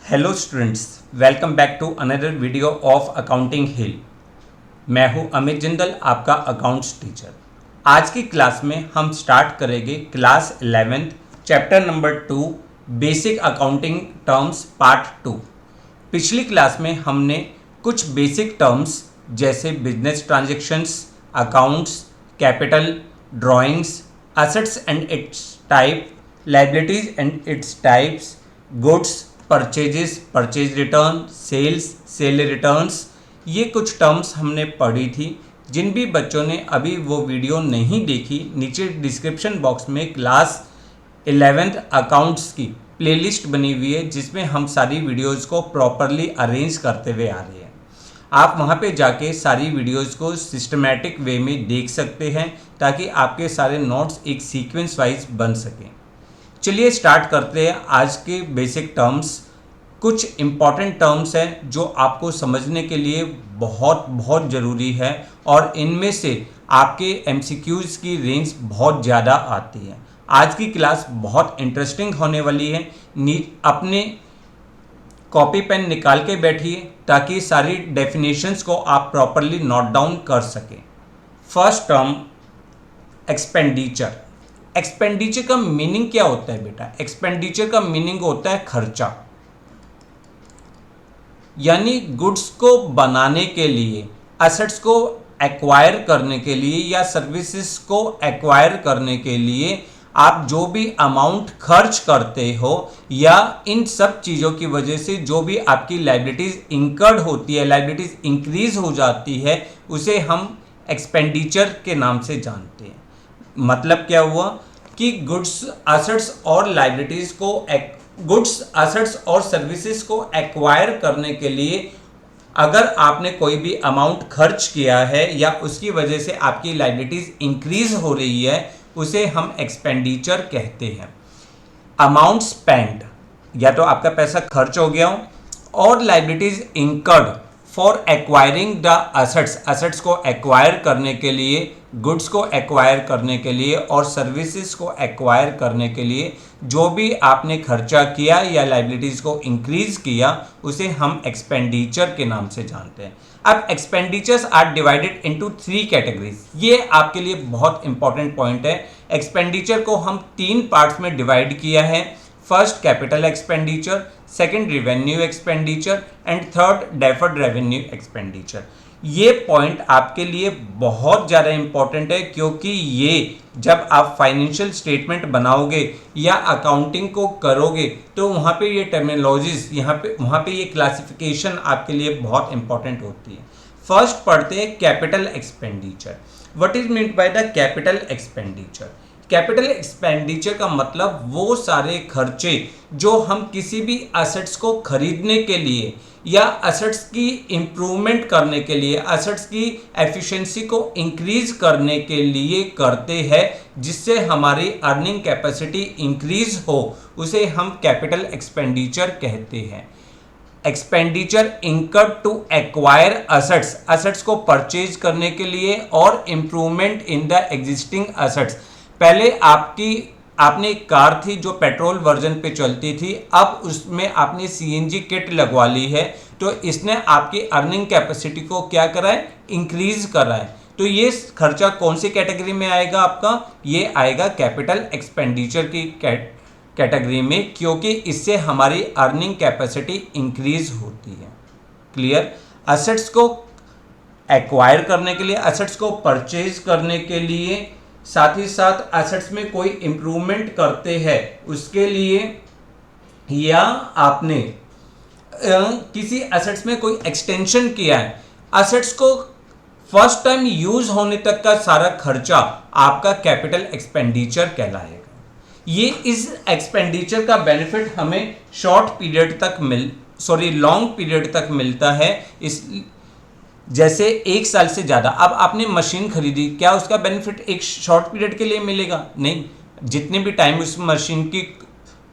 Hello students, welcome back to another video of accounting hill. मैं हूं अमित जिंदल, आपका accounts teacher. आज की क्लास में हम स्टार्ट करेंगे class 11th chapter number 2 basic accounting terms part 2। पिछली क्लास में हमने कुछ बेसिक टर्म्स जैसे business transactions, accounts, capital, drawings, assets and its type, liabilities and its types, goods, purchases, purchase return, sales, sale returns, ये कुछ terms हमने पढ़ी थी। जिन भी बच्चों ने अभी वो वीडियो नहीं देखी, नीचे डिस्क्रिप्शन बॉक्स में क्लास 11th अकाउंट्स की प्लेलिस्ट बनी हुई है जिसमें हम सारी वीडियोस को प्रॉपरली अरेंज करते हुए आ रहे हैं। आप वहां पे जाके सारी वीडियोस को सिस्टमैटिक वे में देख सकते हैं ताकि आपके सारे नोट्स एक सीक्वेंस वाइज बन सकें। चलिए स्टार्ट करते हैं आज के बेसिक टर्म्स। कुछ इम्पॉर्टेंट टर्म्स हैं जो आपको समझने के लिए बहुत बहुत ज़रूरी है और इनमें से आपके एमसीक्यूज़ की रेंज बहुत ज़्यादा आती है। आज की क्लास बहुत इंटरेस्टिंग होने वाली है। अपने कॉपी पेन निकाल के बैठिए ताकि सारी डेफिनेशंस को आप प्रॉपरली नोट डाउन कर सकें। First term, expenditure. एक्सपेंडिचर का मीनिंग क्या होता है बेटा? एक्सपेंडिचर का मीनिंग होता है खर्चा, यानी गुड्स को बनाने के लिए, एसेट्स को एक्वायर करने के लिए या सर्विसेज को एक्वायर करने के लिए आप जो भी अमाउंट खर्च करते हो या इन सब चीज़ों की वजह से जो भी आपकी लायबिलिटीज इंकर्ड होती है, लायबिलिटीज इंक्रीज हो जाती है, उसे हम एक्सपेंडिचर के नाम से जानते हैं। मतलब क्या हुआ कि गुड्स, एसेट्स और लायबिलिटीज को, गुड्स, एसेट्स और सर्विसेज को एक्वायर करने के लिए अगर आपने कोई भी अमाउंट खर्च किया है या उसकी वजह से आपकी लायबिलिटीज इंक्रीज हो रही है, उसे हम एक्सपेंडिचर कहते हैं। अमाउंट स्पेंड, या तो आपका पैसा खर्च हो गया हो और liabilities incurred for acquiring the assets, assets को एक्वायर करने के लिए, गुड्स को एक्वायर करने के लिए और सर्विसेज को एक्वायर करने के लिए जो भी आपने खर्चा किया या लायबिलिटीज को इंक्रीज किया, उसे हम एक्सपेंडिचर के नाम से जानते हैं। अब expenditures are divided into 3 categories. ये आपके लिए बहुत इंपॉर्टेंट पॉइंट है। एक्सपेंडिचर को हम 3 पार्ट्स में डिवाइड किया है। First capital expenditure, second revenue expenditure and third deferred revenue expenditure. ये पॉइंट आपके लिए बहुत ज़्यादा इंपॉर्टेंट है क्योंकि ये जब आप फाइनेंशियल स्टेटमेंट बनाओगे या अकाउंटिंग को करोगे तो वहाँ पे ये टर्मिनोलॉजीज, वहाँ पे ये क्लासिफिकेशन आपके लिए बहुत इंपॉर्टेंट होती है। फर्स्ट पढ़ते हैं capital expenditure. What is meant by the capital expenditure? Capital expenditure का मतलब वो सारे खर्चे जो हम किसी भी एसेट्स को खरीदने के लिए या एसेट्स की इम्प्रूवमेंट करने के लिए, एसेट्स की एफिशिएंसी को इंक्रीज करने के लिए करते हैं, जिससे हमारी अर्निंग कैपेसिटी इंक्रीज हो, उसे हम कैपिटल एक्सपेंडिचर कहते हैं। Expenditure incurred to acquire assets, assets को परचेज करने के लिए और improvement in the existing assets. पहले आपने एक कार थी जो पेट्रोल वर्जन पे चलती थी, अब उसमें आपने सीएनजी किट लगवा ली है, तो इसने आपकी अर्निंग कैपेसिटी को क्या करा है? इंक्रीज करा है। तो ये खर्चा कौन सी कैटेगरी में आएगा आपका? ये आएगा कैपिटल एक्सपेंडिचर की कैटेगरी में, क्योंकि इससे हमारी अर्निंग कैपेसिटी इंक्रीज होती है। क्लियर? एसेट्स को एक्वायर करने के लिए, एसेट्स को परचेज करने के लिए, साथ ही साथ एसेट्स में कोई इम्प्रूवमेंट करते हैं उसके लिए, या आपने किसी एसेट्स में कोई एक्सटेंशन किया है, एसेट्स को फर्स्ट टाइम यूज होने तक का सारा खर्चा आपका कैपिटल एक्सपेंडिचर कहलाएगा। ये इस एक्सपेंडिचर का बेनिफिट हमें लॉन्ग पीरियड तक मिलता है। इस जैसे 1 साल से ज़्यादा। अब आपने मशीन खरीदी, क्या उसका बेनिफिट एक शॉर्ट पीरियड के लिए मिलेगा? नहीं, जितने भी टाइम उस मशीन की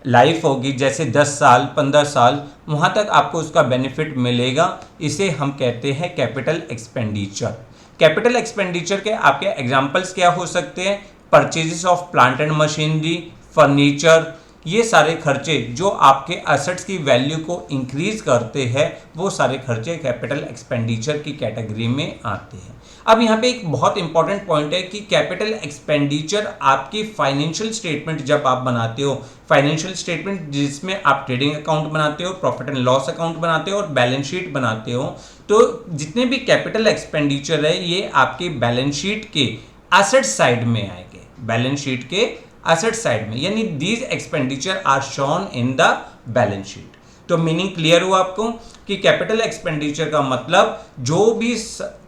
लाइफ होगी, जैसे 10 साल 15 साल, वहाँ तक आपको उसका बेनिफिट मिलेगा। इसे हम कहते हैं कैपिटल एक्सपेंडिचर। कैपिटल एक्सपेंडिचर के आपके एग्जाम्पल्स क्या हो सकते हैं? Purchases of plant and machinery, furniture, ये सारे खर्चे जो आपके एसेट्स की वैल्यू को इंक्रीज करते हैं वो सारे खर्चे कैपिटल एक्सपेंडिचर की कैटेगरी में आते हैं। अब यहाँ पे एक बहुत इंपॉर्टेंट पॉइंट है कि कैपिटल एक्सपेंडिचर आपकी फाइनेंशियल स्टेटमेंट जब आप बनाते हो, फाइनेंशियल स्टेटमेंट जिसमें आप ट्रेडिंग अकाउंट बनाते हो, प्रॉफिट एंड लॉस अकाउंट बनाते हो और बैलेंस शीट बनाते हो, तो जितने भी कैपिटल एक्सपेंडिचर है ये आपके बैलेंस शीट के एसेट साइड में आएंगे, बैलेंस शीट के एसेट साइड में, यानी these expenditure are shown in the balance sheet. तो मीनिंग क्लियर हुआ आपको कि कैपिटल एक्सपेंडिचर का मतलब जो भी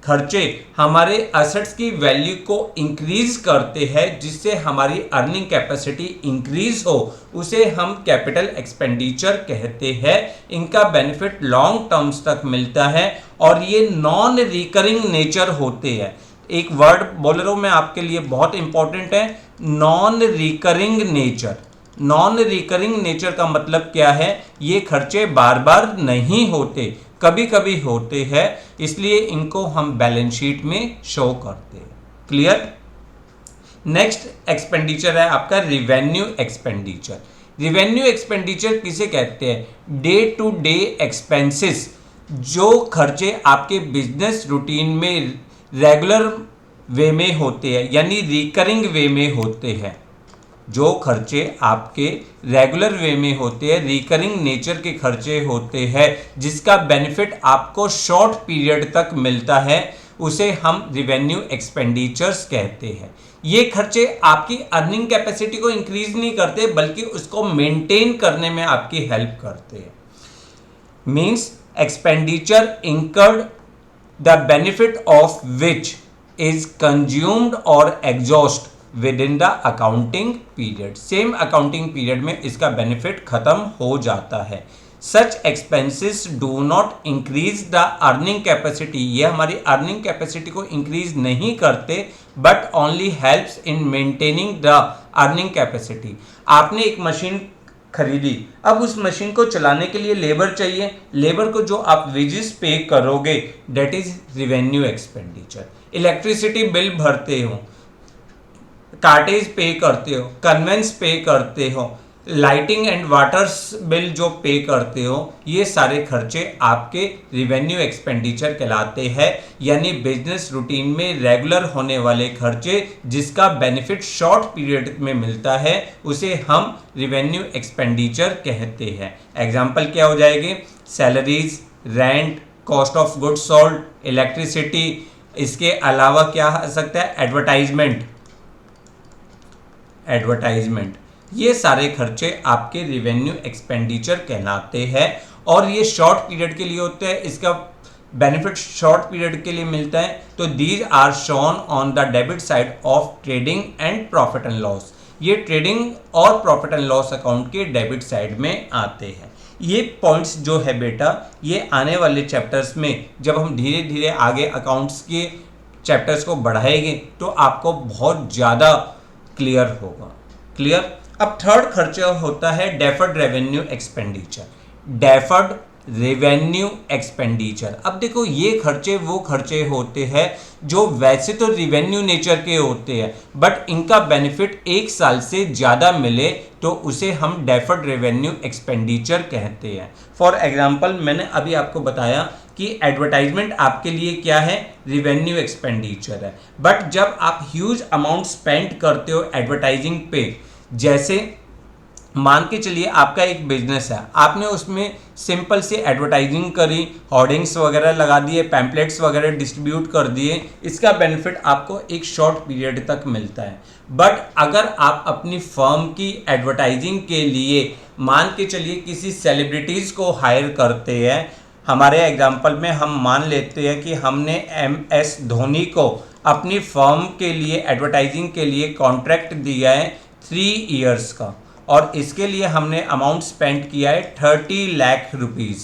खर्चे हमारे एसेट्स की वैल्यू को इंक्रीज करते हैं जिससे हमारी अर्निंग कैपेसिटी इंक्रीज हो उसे हम कैपिटल एक्सपेंडिचर कहते हैं। इनका बेनिफिट लॉन्ग टर्म्स तक मिलता है और ये नॉन रिकरिंग नेचर होते हैं। एक वर्ड बोल रहा हूं मैं आपके लिए, बहुत इंपॉर्टेंट है, non recurring nature. Non recurring nature का मतलब क्या है? ये खर्चे बार बार नहीं होते, कभी कभी होते हैं, इसलिए इनको हम बैलेंस शीट में शो करते हैं। क्लियर? नेक्स्ट एक्सपेंडिचर है आपका रिवेन्यू एक्सपेंडिचर। रिवेन्यू एक्सपेंडिचर किसे कहते हैं? डे टू डे एक्सपेंसेस, जो खर्चे आपके बिजनेस रूटीन में रेगुलर वे में होते हैं यानी रिकरिंग वे में होते हैं, जो खर्चे आपके रेगुलर वे में होते हैं, रिकरिंग नेचर के खर्चे होते हैं, जिसका बेनिफिट आपको शॉर्ट पीरियड तक मिलता है, उसे हम रिवेन्यू एक्सपेंडिचर्स कहते हैं। ये खर्चे आपकी अर्निंग कैपेसिटी को इंक्रीज नहीं करते बल्कि उसको मेंटेन करने में आपकी हेल्प करते हैं। Means expenditure incurred the benefit of which is consumed or exhaust within the accounting period। Same accounting period में इसका बेनिफिट खत्म हो जाता है। Such expenses do not increase the earning capacity, ये हमारी अर्निंग कैपेसिटी को इंक्रीज नहीं करते but only helps in maintaining the earning capacity। आपने एक मशीन खरीदी, अब उस मशीन को चलाने के लिए लेबर चाहिए, लेबर को जो आप वेजेस पे करोगे that is revenue expenditure. Electricity bill भरते हो, कार्टेज पे करते हो, कन्वेंस पे करते हो, लाइटिंग एंड वाटर बिल जो पे करते हो, ये सारे खर्चे आपके रिवेन्यू एक्सपेंडिचर कहलाते हैं, यानी बिजनेस रूटीन में रेगुलर होने वाले खर्चे जिसका बेनिफिट शॉर्ट पीरियड में मिलता है उसे हम रिवेन्यू एक्सपेंडिचर कहते हैं। एग्जाम्पल क्या हो जाएंगे? Salaries, rent, cost of goods sold, electricity, इसके अलावा क्या आ सकता है? एडवर्टाइजमेंट, ये सारे खर्चे आपके रिवेन्यू एक्सपेंडिचर कहलाते हैं और ये शॉर्ट पीरियड के लिए होते हैं, इसका बेनिफिट शॉर्ट पीरियड के लिए मिलता है। तो these are shown on the debit side of trading and profit and loss. ये ट्रेडिंग और प्रॉफिट एंड लॉस अकाउंट के डेबिट साइड में आते हैं। ये पॉइंट्स जो है बेटा, ये आने वाले चैप्टर्स में जब हम धीरे धीरे आगे अकाउंट्स के चैप्टर्स को बढ़ाएंगे तो आपको बहुत ज़्यादा क्लियर होगा। क्लियर? अब थर्ड खर्चा होता है deferred revenue expenditure. Deferred revenue expenditure, अब देखो ये खर्चे वो खर्चे होते हैं जो वैसे तो रिवेन्यू नेचर के होते हैं बट इनका बेनिफिट एक साल से ज़्यादा मिले तो उसे हम डेफर्ड रेवेन्यू एक्सपेंडिचर कहते हैं। फॉर एग्जांपल मैंने अभी आपको बताया कि एडवर्टाइजमेंट आपके लिए क्या है? रिवेन्यू एक्सपेंडिचर है, बट जब आप ह्यूज अमाउंट स्पेंड करते हो एडवर्टाइजिंग पे, जैसे मान के चलिए आपका एक बिजनेस है, आपने उसमें सिंपल सी एडवर्टाइजिंग करी, होर्डिंग्स वगैरह लगा दिए, पैम्पलेट्स वगैरह डिस्ट्रीब्यूट कर दिए, इसका बेनिफिट आपको एक शॉर्ट पीरियड तक मिलता है। बट अगर आप अपनी फर्म की एडवर्टाइजिंग के लिए मान के चलिए किसी सेलिब्रिटीज़ को हायर करते हैं, हमारे एग्जाम्पल में हम मान लेते हैं कि हमने MS धोनी को अपनी फर्म के लिए एडवर्टाइजिंग के लिए कॉन्ट्रैक्ट दिया है 3 इयर्स का और इसके लिए हमने अमाउंट स्पेंड किया है 30 लाख रुपीज़।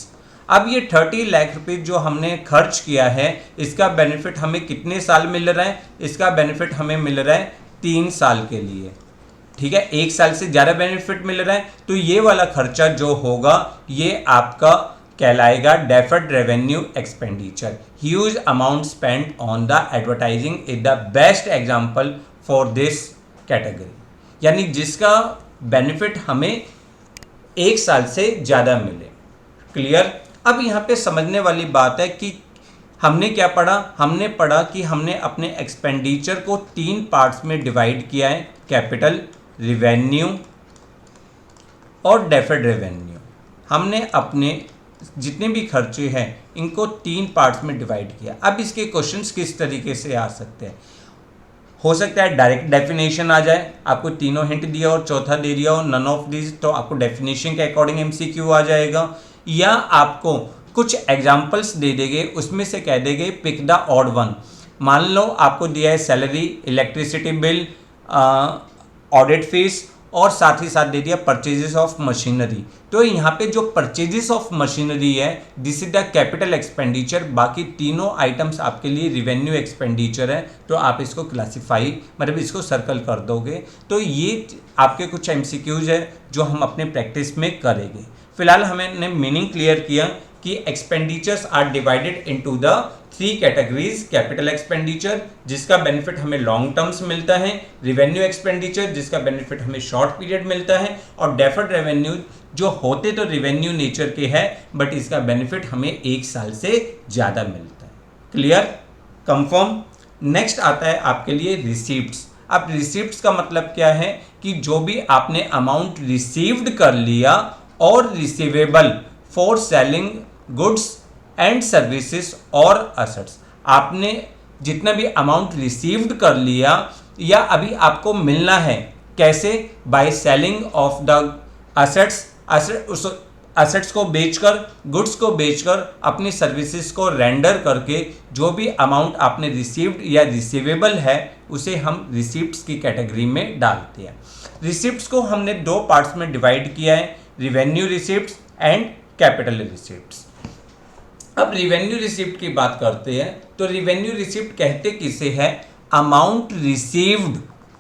अब ये 30 लाख रुपीज़ जो हमने खर्च किया है इसका बेनिफिट हमें कितने साल मिल रहा है? इसका बेनिफिट हमें मिल रहा है 3 साल के लिए। ठीक है, 1 साल से ज़्यादा बेनिफिट मिल रहा है तो ये वाला खर्चा जो होगा ये आपका कहलाएगा deferred revenue expenditure. Huge amount spend on the advertising is the best example for this category, यानी जिसका बेनिफिट हमें 1 साल से ज़्यादा मिले। क्लियर। अब यहाँ पे समझने वाली बात है कि हमने क्या पढ़ा, हमने पढ़ा कि हमने अपने एक्सपेंडिचर को 3 पार्ट्स में डिवाइड किया है, कैपिटल, रिवेन्यू और डेफर्ड रेवेन्यू। हमने अपने जितने भी खर्चे हैं इनको 3 पार्ट्स में डिवाइड किया। अब इसके क्वेश्चंस किस तरीके से आ सकते हैं, हो सकता है डायरेक्ट डेफिनेशन आ जाए, आपको तीनों हिंट दिया और चौथा दे दिया हो नन ऑफ दिस, तो आपको डेफिनेशन के अकॉर्डिंग एमसीक्यू आ जाएगा, या आपको कुछ एग्जांपल्स दे देंगे, उसमें से कह देंगे पिक द ऑड वन। मान लो आपको दिया है salary, electricity bill, audit fees और साथ ही साथ दे दिया परचेजेस ऑफ मशीनरी। तो यहाँ पे जो परचेजेस ऑफ मशीनरी है this is the capital expenditure, बाकी तीनों आइटम्स आपके लिए रिवेन्यू एक्सपेंडिचर है। तो आप इसको क्लासिफाई मतलब इसको सर्कल कर दोगे। तो ये आपके कुछ एमसीक्यूज है जो हम अपने प्रैक्टिस में करेंगे। फिलहाल हमने मीनिंग क्लियर किया कि expenditures are divided into the 3 categories, capital expenditure जिसका बेनिफिट हमें लॉन्ग टर्म्स मिलता है, रिवेन्यू एक्सपेंडिचर जिसका बेनिफिट हमें शॉर्ट पीरियड मिलता है, और डेफर्ड रेवेन्यू जो होते तो रिवेन्यू नेचर के है बट इसका बेनिफिट हमें 1 साल से ज़्यादा मिलता है। Clear, confirm. नेक्स्ट आता है आपके लिए रिसीप्ट्स। अब रिसीप्ट्स का मतलब क्या है कि जो भी आपने अमाउंट रिसीव्ड कर लिया और receivable for selling goods and services और असेट्स, आपने जितना भी अमाउंट रिसीव्ड कर लिया या अभी आपको मिलना है, कैसे, by selling of the assets, assets को बेचकर, गुड्स को बेचकर, अपनी सर्विसेज को रेंडर करके जो भी अमाउंट आपने रिसीव्ड या रिसीवेबल है उसे हम रिसिप्ट्स की कैटेगरी में डालते हैं। रिसिप्ट्स को हमने 2 पार्ट्स में डिवाइड किया है, revenue receipts and capital receipts. अब रिवेन्यू रिसिप्ट की बात करते हैं तो रिवेन्यू रिसिप्ट कहते किसे है, अमाउंट रिसीव्ड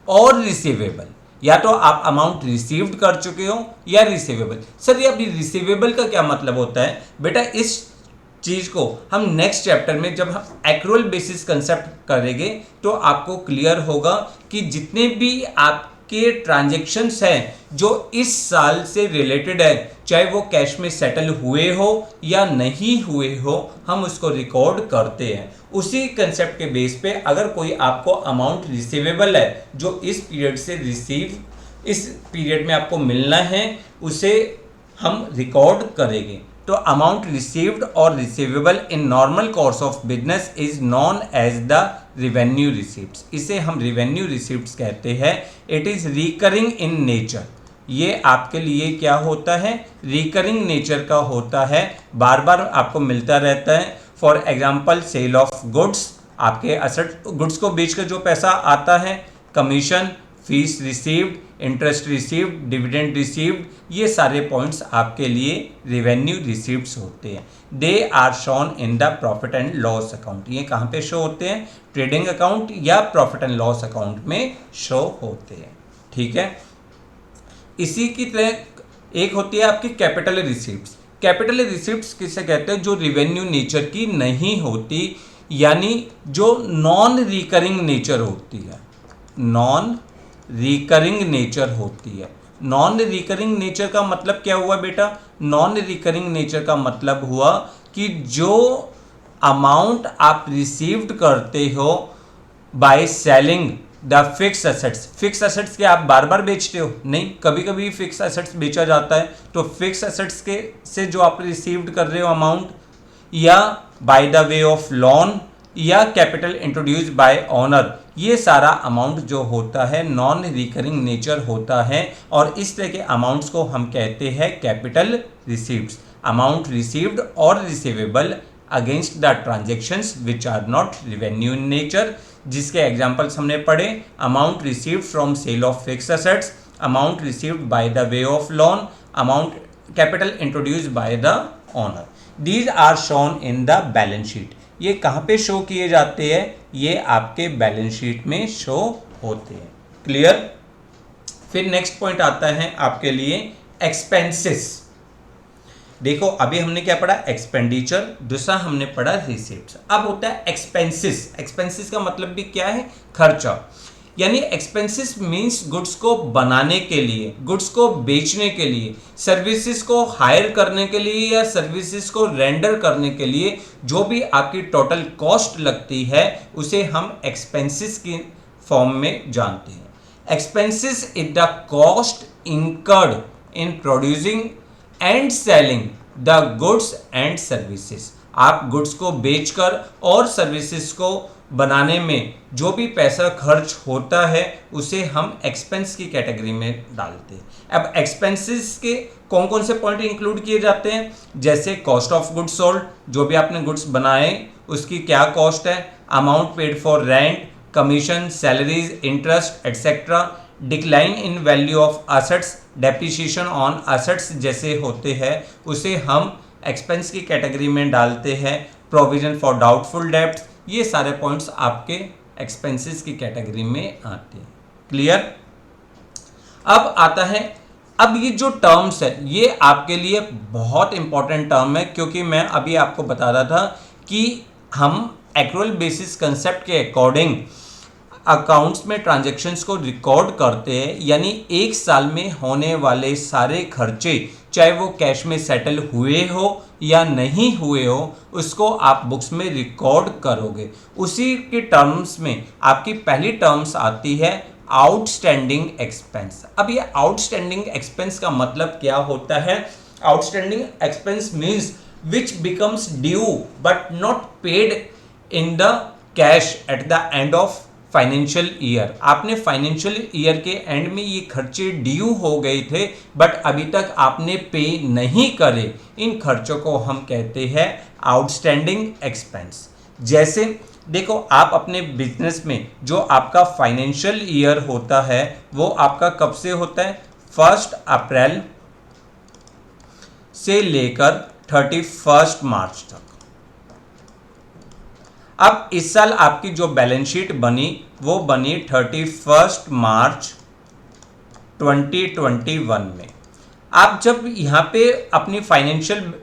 और रिसीवेबल, या तो आप अमाउंट रिसीव्ड कर चुके हो या रिसीवेबल। सर ये अभी रिसीवेबल का क्या मतलब होता है बेटा, इस चीज को हम नेक्स्ट चैप्टर में जब हम एक्रूअल बेसिस कंसेप्ट करेंगे तो आपको क्लियर होगा कि जितने भी आपके ट्रांजैक्शंस हैं जो इस साल से रिलेटेड है, चाहे वो कैश में सेटल हुए हो या नहीं हुए हो, हम उसको रिकॉर्ड करते हैं। उसी कंसेप्ट के बेस पे अगर कोई आपको अमाउंट रिसीवेबल है जो इस पीरियड से इस पीरियड में आपको मिलना है, उसे हम रिकॉर्ड करेंगे। तो अमाउंट रिसीव्ड और receivable in normal course of business is known as the revenue receipts. इसे हम रिवेन्यू रिसीप्ट्स कहते हैं। It is recurring in nature. ये आपके लिए क्या होता है, रिकरिंग नेचर का होता है, बार बार आपको मिलता रहता है। For example sale of goods, आपके असेट गुड्स को बेचकर जो पैसा आता है, commission, fees received, interest received, dividend received, ये सारे पॉइंट्स आपके लिए रिवेन्यू रिसीप्ट्स होते हैं। They are shown in the profit and loss account. ये कहाँ पे शो होते हैं, ट्रेडिंग अकाउंट या प्रॉफिट एंड लॉस अकाउंट में शो होते हैं। ठीक है, इसी की तरह एक होती है आपकी कैपिटल रिसीप्ट्स। कैपिटल रिसीप्ट्स किसे कहते हैं, जो रिवेन्यू नेचर की नहीं होती, यानी जो नॉन रिकरिंग नेचर होती है, नॉन रिकरिंग नेचर होती है। नॉन रिकरिंग नेचर का मतलब क्या हुआ बेटा, नॉन रिकरिंग नेचर का मतलब हुआ कि जो अमाउंट आप रिसीव्ड करते हो by selling the fix assets. Fix assets के आप बार बार बेचते हो नहीं, कभी कभी फिक्स एसेट्स बेचा जाता है। तो फिक्स एसेट्स के से जो आप रिसीव्ड कर रहे हो अमाउंट, या bye the way of loan या कैपिटल इंट्रोड्यूस बाय ऑनर, ये सारा अमाउंट जो होता है नॉन रिकरिंग नेचर होता है। और इस तरह के अमाउंट्स को हम कहते हैं कैपिटल रिसीव्ड्स। अमाउंट रिसीव्ड और receivable against the transactions which are not revenue in nature, जिसके एग्जाम्पल्स हमने पढ़े, amount received from sale of fix assets, amount received by the way of loan, amount capital introduce by the owner. These are shown in the balance sheet. ये कहाँ पे show किए जाते हैं, ये आपके बैलेंस शीट में शो होते हैं। क्लियर। फिर नेक्स्ट पॉइंट आता है आपके लिए एक्सपेंसेस। देखो अभी हमने क्या पढ़ा, एक्सपेंडिचर, दूसरा हमने पढ़ा रिसीप्ट्स। अब होता है एक्सपेंसेस। एक्सपेंसेस का मतलब भी क्या है, खर्चा। यानी एक्सपेंसेस मींस गुड्स को बनाने के लिए, गुड्स को बेचने के लिए, सर्विसेज को हायर करने के लिए या सर्विसेज को रेंडर करने के लिए जो भी आपकी टोटल कॉस्ट लगती है उसे हम एक्सपेंसेस की फॉर्म में जानते हैं। Expenses is the cost incurred in producing and selling the goods and services. आप गुड्स को बेचकर और सर्विसेज को बनाने में जो भी पैसा खर्च होता है उसे हम एक्सपेंस की कैटेगरी में डालते हैं। अब एक्सपेंसेस के कौन कौन से पॉइंट इंक्लूड किए जाते हैं, जैसे कॉस्ट ऑफ गुड्स सोल्ड, जो भी आपने गुड्स बनाए उसकी क्या कॉस्ट है, amount paid for rent, commission, salaries, interest etcetera, decline in value of assets, depreciation on assets जैसे होते हैं उसे हम एक्सपेंस की कैटेगरी में डालते हैं। प्रोविजन फॉर डाउटफुल डेब्ट्स, ये सारे पॉइंट्स आपके एक्सपेंसेस की कैटेगरी में आते हैं। क्लियर? अब आता है, अब ये जो टर्म्स है ये आपके लिए बहुत इंपॉर्टेंट टर्म है, क्योंकि मैं अभी आपको बता रहा था कि हम एक्रूअल बेसिस कंसेप्ट के अकॉर्डिंग अकाउंट्स में ट्रांजैक्शंस को रिकॉर्ड करते हैं, यानी एक साल में होने वाले सारे खर्चे चाहे वो कैश में सेटल हुए हो या नहीं हुए हो उसको आप बुक्स में रिकॉर्ड करोगे। उसी के टर्म्स में आपकी पहली टर्म्स आती है आउटस्टैंडिंग एक्सपेंस। अब ये आउटस्टैंडिंग एक्सपेंस का मतलब क्या होता है? Outstanding expense means which becomes due but not paid in the cash at the end of financial year. आपने फाइनेंशियल ईयर के एंड में ये खर्चे ड्यू हो गए थे बट अभी तक आपने पे नहीं करे, इन खर्चों को हम कहते हैं आउटस्टैंडिंग एक्सपेंस। जैसे देखो, आप अपने बिजनेस में जो आपका फाइनेंशियल ईयर होता है वो आपका कब से होता है? 1 अप्रैल से लेकर 31 मार्च तक। अब इस साल आपकी जो बैलेंस शीट बनी वो बनी 31 मार्च 2021 में। आप जब यहाँ पे अपनी फाइनेंशियल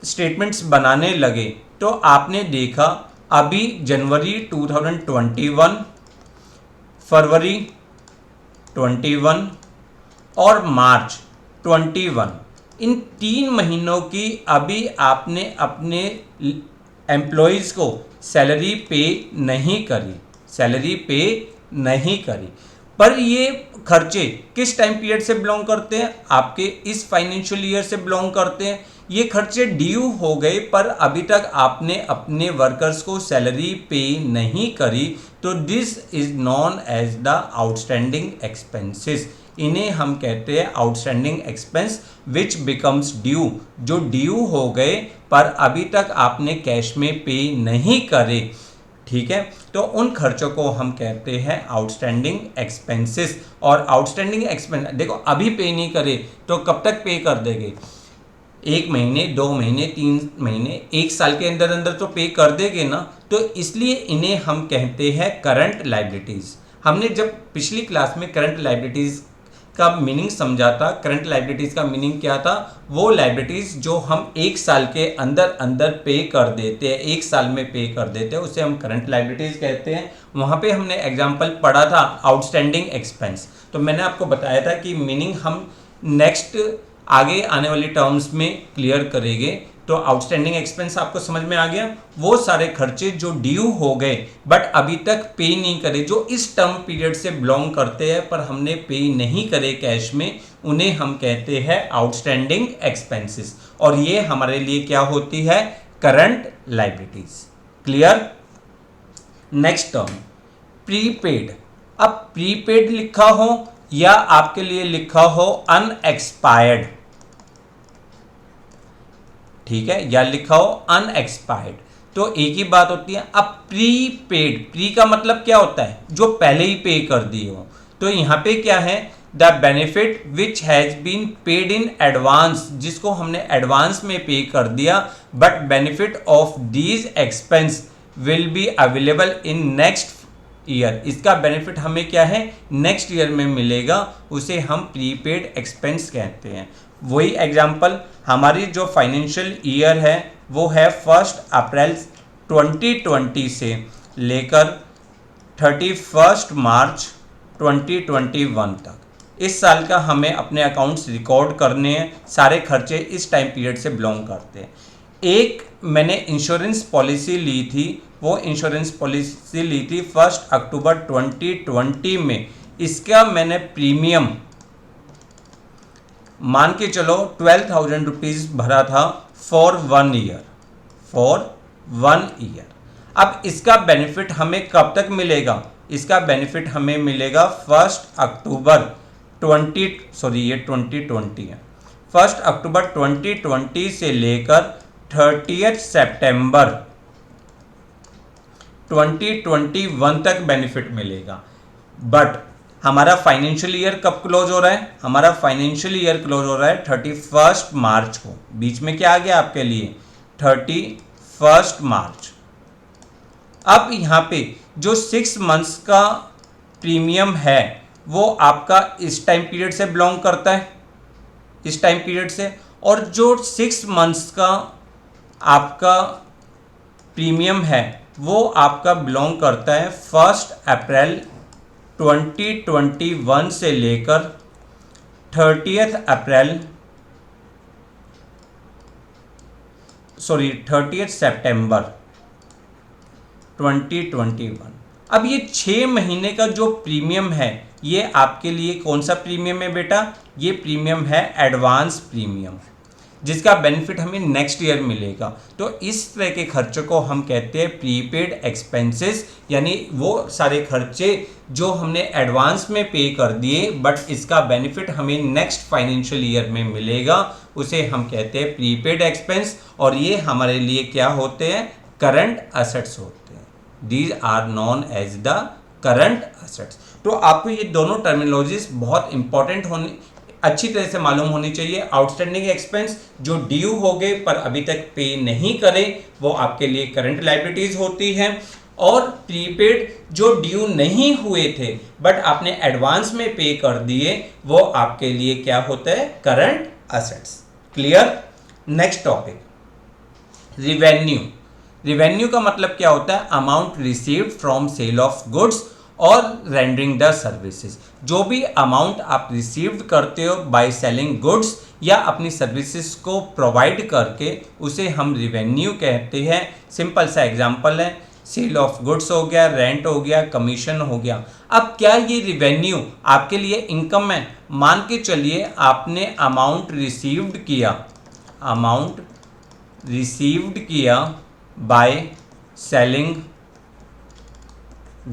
स्टेटमेंट्स बनाने लगे तो आपने देखा अभी जनवरी 2021, फरवरी 21 और मार्च 21, इन 3 महीनों की अभी आपने अपने एम्प्लॉयज़ को सैलरी पे नहीं करी, सैलरी पे नहीं करी। पर ये खर्चे किस टाइम पीरियड से बिलोंग करते हैं? आपके इस फाइनेंशियल ईयर से बिलोंग करते हैं। ये खर्चे ड्यू हो गए पर अभी तक आपने अपने वर्कर्स को सैलरी पे नहीं करी, तो this is known as the outstanding expenses. इन्हें हम कहते हैं outstanding expense which becomes due, जो ड्यू हो गए पर अभी तक आपने कैश में पे नहीं करे। ठीक है, तो उन खर्चों को हम कहते हैं आउटस्टैंडिंग एक्सपेंसेस। और आउटस्टैंडिंग एक्सपेंस देखो, अभी पे नहीं करे तो कब तक पे कर देंगे? 1 महीने, 2 महीने, 3 महीने, 1 साल के अंदर अंदर तो पे कर देंगे ना। तो इसलिए इन्हें हम कहते हैं करंट लायबिलिटीज। हमने जब पिछली क्लास में करंट लायबिलिटीज का मीनिंग समझा था, करंट लायबिलिटीज का मीनिंग क्या था? वो लायबिलिटीज जो हम 1 साल के अंदर अंदर पे कर देते हैं, 1 साल में पे कर देते हैं, उसे हम करंट लायबिलिटीज कहते हैं। वहाँ पे हमने एग्जांपल पढ़ा था आउटस्टैंडिंग एक्सपेंस। तो मैंने आपको बताया था कि मीनिंग हम नेक्स्ट आगे आने वाली टर्म्स में क्लियर करेंगे। तो आउटस्टैंडिंग एक्सपेंस आपको समझ में आ गया? वो सारे खर्चे जो ड्यू हो गए बट अभी तक पे नहीं करे, जो इस टर्म पीरियड से बिलोंग करते हैं पर हमने पे नहीं करे कैश में, उन्हें हम कहते हैं आउटस्टैंडिंग एक्सपेंसेस। और ये हमारे लिए क्या होती है? Current liabilities. Clear? Next term prepaid. अब प्रीपेड लिखा हो या आपके लिए लिखा हो अनएक्सपायर्ड, ठीक है, या लिखा हो अनएक्सपायर्ड, तो एक ही बात होती है। अब प्रीपेड, प्री का मतलब क्या होता है? जो पहले ही पे कर दिए हो। तो यहां पे क्या है? The benefit which has been paid in advance, जिसको हमने एडवांस में पे कर दिया, but benefit of these expense will be available in next year. इसका बेनिफिट हमें क्या है? नेक्स्ट ईयर में मिलेगा, उसे हम प्रीपेड एक्सपेंस कहते हैं। वही एग्जाम्पल, हमारी जो फाइनेंशियल ईयर है वो है 1 अप्रैल 2020 से लेकर 31 मार्च 2021 तक। इस साल का हमें अपने अकाउंट्स रिकॉर्ड करने हैं, सारे खर्चे इस टाइम पीरियड से बिलोंग करते हैं। एक मैंने इंश्योरेंस पॉलिसी ली थी, वो इंश्योरेंस पॉलिसी ली थी 1 अक्टूबर 2020 में। इसका मैंने प्रीमियम मान के चलो 12,000 रुपीज़ भरा था फॉर 1 ईयर, अब इसका बेनिफिट हमें कब तक मिलेगा? इसका बेनिफिट हमें मिलेगा 1 अक्टूबर 2020 है, 1 अक्टूबर 2020 से लेकर 30 सितंबर 2021 तक बेनिफिट मिलेगा। बट हमारा फाइनेंशियल ईयर कब क्लोज हो रहा है? हमारा फाइनेंशियल ईयर क्लोज हो रहा है 31 मार्च को। बीच में क्या आ गया आपके लिए? 31 मार्च। अब यहाँ पे जो 6 मंथ्स का प्रीमियम है वो आपका इस टाइम पीरियड से बिलोंग करता है, इस टाइम पीरियड से। और जो 6 मंथ्स का आपका प्रीमियम है वो आपका बिलोंग करता है 1 अप्रैल 2021 से लेकर 30 सितंबर 2021। अब ये 6 महीने का जो प्रीमियम है ये आपके लिए कौन सा प्रीमियम है बेटा? ये प्रीमियम है एडवांस प्रीमियम, जिसका बेनिफिट हमें नेक्स्ट ईयर मिलेगा। तो इस तरह के खर्चों को हम कहते हैं प्रीपेड एक्सपेंसेस, यानी वो सारे खर्चे जो हमने एडवांस में पे कर दिए बट इसका बेनिफिट हमें नेक्स्ट फाइनेंशियल ईयर में मिलेगा, उसे हम कहते हैं प्रीपेड एक्सपेंस। और ये हमारे लिए क्या होते हैं? करंट असेट्स होते हैं। These are known as the current assets. तो आपको ये दोनों टर्मिनोलॉजीज बहुत इंपॉर्टेंट अच्छी तरह से मालूम होनी चाहिए। आउटस्टैंडिंग एक्सपेंस जो ड्यू हो गए पर अभी तक पे नहीं करे वो आपके लिए करंट लायबिलिटीज होती हैं, और प्रीपेड जो ड्यू नहीं हुए थे बट आपने एडवांस में पे कर दिए वो आपके लिए क्या होता है? Current assets. Clear? Next topic, revenue. Revenue का मतलब क्या होता है? Amount received from sale of goods और रेंडरिंग द सर्विसेज। जो भी अमाउंट आप रिसीव्ड करते हो बाय सेलिंग गुड्स या अपनी सर्विसेज को प्रोवाइड करके, उसे हम रिवेन्यू कहते हैं। सिंपल सा एग्जांपल है, सेल ऑफ गुड्स हो गया, रेंट हो गया, कमीशन हो गया। अब क्या ये रिवेन्यू आपके लिए इनकम है? मान के चलिए आपने अमाउंट रिसीव्ड किया बाय सेलिंग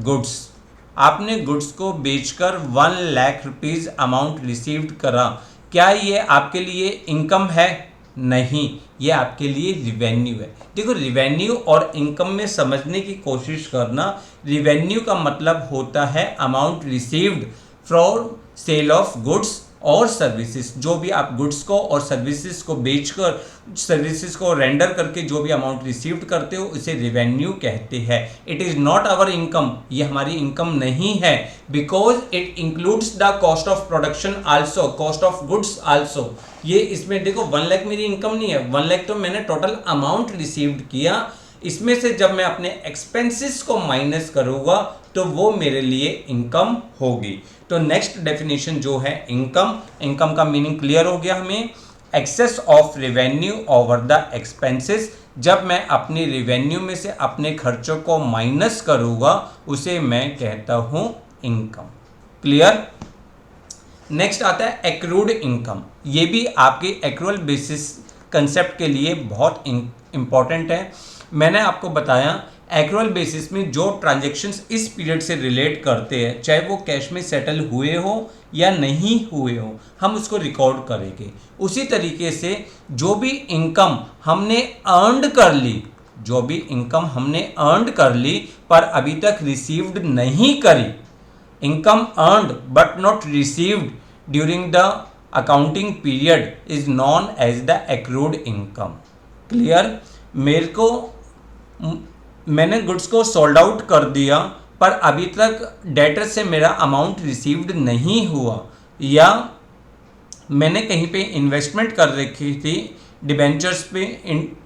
गुड्स। आपने गुड्स को बेचकर 1 लाख रुपीज़ अमाउंट रिसीव्ड करा। क्या ये आपके लिए इनकम है? नहीं, ये आपके लिए रिवेन्यू है। देखो, रिवेन्यू और इनकम में समझने की कोशिश करना। रिवेन्यू का मतलब होता है amount received from sale of goods और सर्विसेज। जो भी आप गुड्स को और सर्विसेज को बेचकर, सर्विसेज को रेंडर करके जो भी अमाउंट रिसीव्ड करते हो उसे रिवेन्यू कहते हैं। It is not our income, ये हमारी इनकम नहीं है, because it includes the cost of production also, cost of goods also. ये इसमें देखो 1 लाख मेरी इनकम नहीं है, 1 लाख तो मैंने टोटल अमाउंट रिसीव्ड किया। इसमें से जब मैं अपने एक्सपेंसेस को माइनस करूंगा तो वो मेरे लिए इनकम होगी। तो नेक्स्ट डेफिनेशन जो है इनकम, इनकम का मीनिंग क्लियर हो गया हमें। Excess of revenue over the expenses, जब मैं अपनी रिवेन्यू में से अपने खर्चों को माइनस करूंगा उसे मैं कहता हूं इनकम। क्लियर? नेक्स्ट आता है एक्रूड इनकम। ये भी आपके एक्रूअल बेसिस कंसेप्ट के लिए बहुत इंपॉर्टेंट है। मैंने आपको बताया एक्रूअल बेसिस में जो ट्रांजैक्शंस इस पीरियड से रिलेट करते हैं, चाहे वो कैश में सेटल हुए हो या नहीं हुए हो, हम उसको रिकॉर्ड करेंगे। उसी तरीके से जो भी इनकम हमने अर्नड कर ली, जो भी इनकम हमने अर्नड कर ली पर अभी तक रिसीव्ड नहीं करी, income earned but not received during the accounting period is known as the accrued income. Clear? मैंने गुड्स को सोल्ड आउट कर दिया पर अभी तक डेटर से मेरा अमाउंट रिसीव्ड नहीं हुआ, या मैंने कहीं पे इन्वेस्टमेंट कर रखी थी डिबेंचर्स पे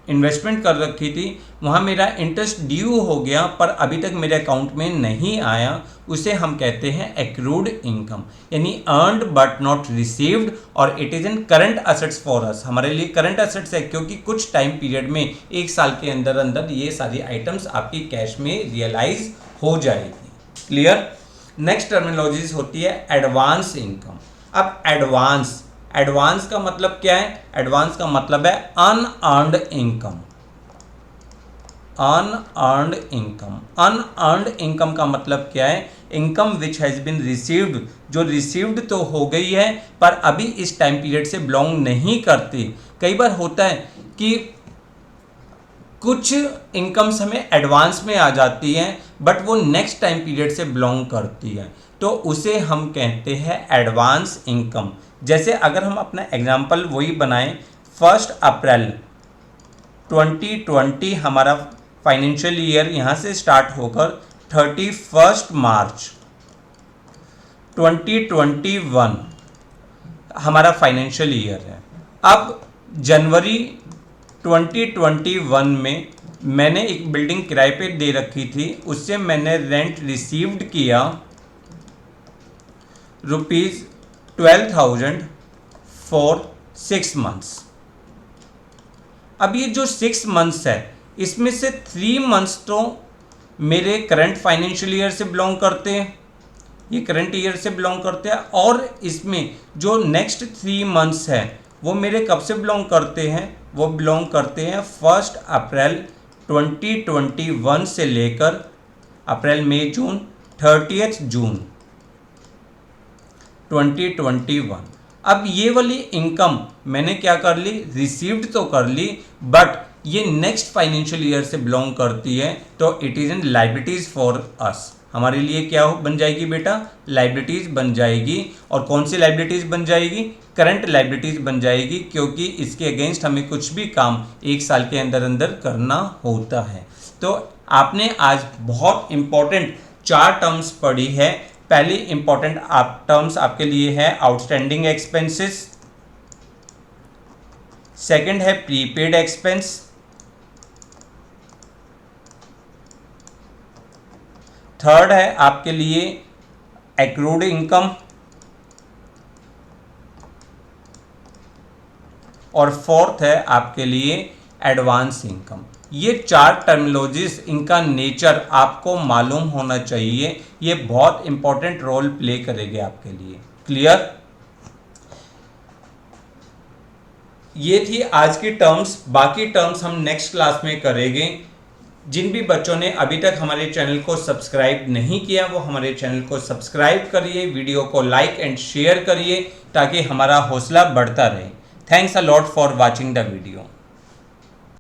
इन्वेस्टमेंट कर रखी थी, वहाँ मेरा इंटरेस्ट ड्यू हो गया पर अभी तक मेरे अकाउंट में नहीं आया, उसे हम कहते हैं एक्रूड इनकम, यानी अर्नड बट नॉट रिसीव्ड, और it is in current assets for us, हमारे लिए करंट असेट्स है, क्योंकि कुछ टाइम पीरियड में, एक साल के अंदर अंदर ये सारी आइटम्स आपकी कैश में रियलाइज हो जाएगी। क्लियर। नेक्स्ट टर्मिनोलॉजीज होती है एडवांस इनकम। अब एडवांस का मतलब क्या है? एडवांस का मतलब है unearned income. Unearned income, unearned income का मतलब क्या है? Income which has been received, जो रिसीव्ड तो हो गई है पर अभी इस टाइम पीरियड से बिलोंग नहीं करती। कई बार होता है कि कुछ इनकम्स हमें एडवांस में आ जाती हैं बट वो नेक्स्ट टाइम पीरियड से बिलोंग करती है, तो उसे हम कहते हैं एडवांस इनकम। जैसे अगर हम अपना एग्जांपल वही बनाएं, 1 अप्रैल 2020 हमारा फाइनेंशियल ईयर यहाँ से स्टार्ट होकर 31 मार्च 2021 हमारा फाइनेंशियल ईयर है। अब जनवरी 2021 में मैंने एक बिल्डिंग किराए पे दे रखी थी, उससे मैंने रेंट रिसीव्ड किया ₹12,000 फॉर 6 मंथ्स। अब ये जो 6 मंथ्स है, इसमें से 3 मंथ्स तो मेरे करंट फाइनेंशियल ईयर से बिलोंग करते हैं, ये करंट ईयर से बिलोंग करते हैं, और इसमें जो नेक्स्ट 3 मंथ्स है वो मेरे कब से बिलोंग करते हैं? वो बिलोंग करते हैं 1 अप्रैल 2021 से लेकर अप्रैल मई जून 30 जून 2021। अब ये वाली इनकम मैंने क्या कर ली? रिसीव्ड तो कर ली बट ये नेक्स्ट फाइनेंशियल ईयर से बिलोंग करती है, तो it is in liabilities for us. हमारे लिए क्या बन जाएगी बेटा? लाइबिलिटीज़ बन जाएगी। और कौन सी लाइबिलिटीज़ बन जाएगी? करंट लाइबिलिटीज़ बन जाएगी, क्योंकि इसके अगेंस्ट हमें कुछ भी काम एक साल के अंदर अंदर करना होता है। तो आपने आज बहुत इंपॉर्टेंट 4 टर्म्स पढ़ी है। पहली इंपॉर्टेंट टर्म्स आपके लिए है आउटस्टैंडिंग एक्सपेंसेस, सेकंड है प्रीपेड एक्सपेंस, थर्ड है आपके लिए एक्रूड इनकम, और फोर्थ है आपके लिए एडवांस इनकम। ये 4 टर्मिनोलॉजीज, इनका नेचर आपको मालूम होना चाहिए, ये बहुत इंपॉर्टेंट रोल प्ले करेंगे आपके लिए। क्लियर। ये थी आज की टर्म्स, बाकी टर्म्स हम नेक्स्ट क्लास में करेंगे। जिन भी बच्चों ने अभी तक हमारे चैनल को सब्सक्राइब नहीं किया वो हमारे चैनल को सब्सक्राइब करिए, वीडियो को लाइक एंड शेयर करिए ताकि हमारा हौसला बढ़ता रहे। Thanks a lot for watching the video.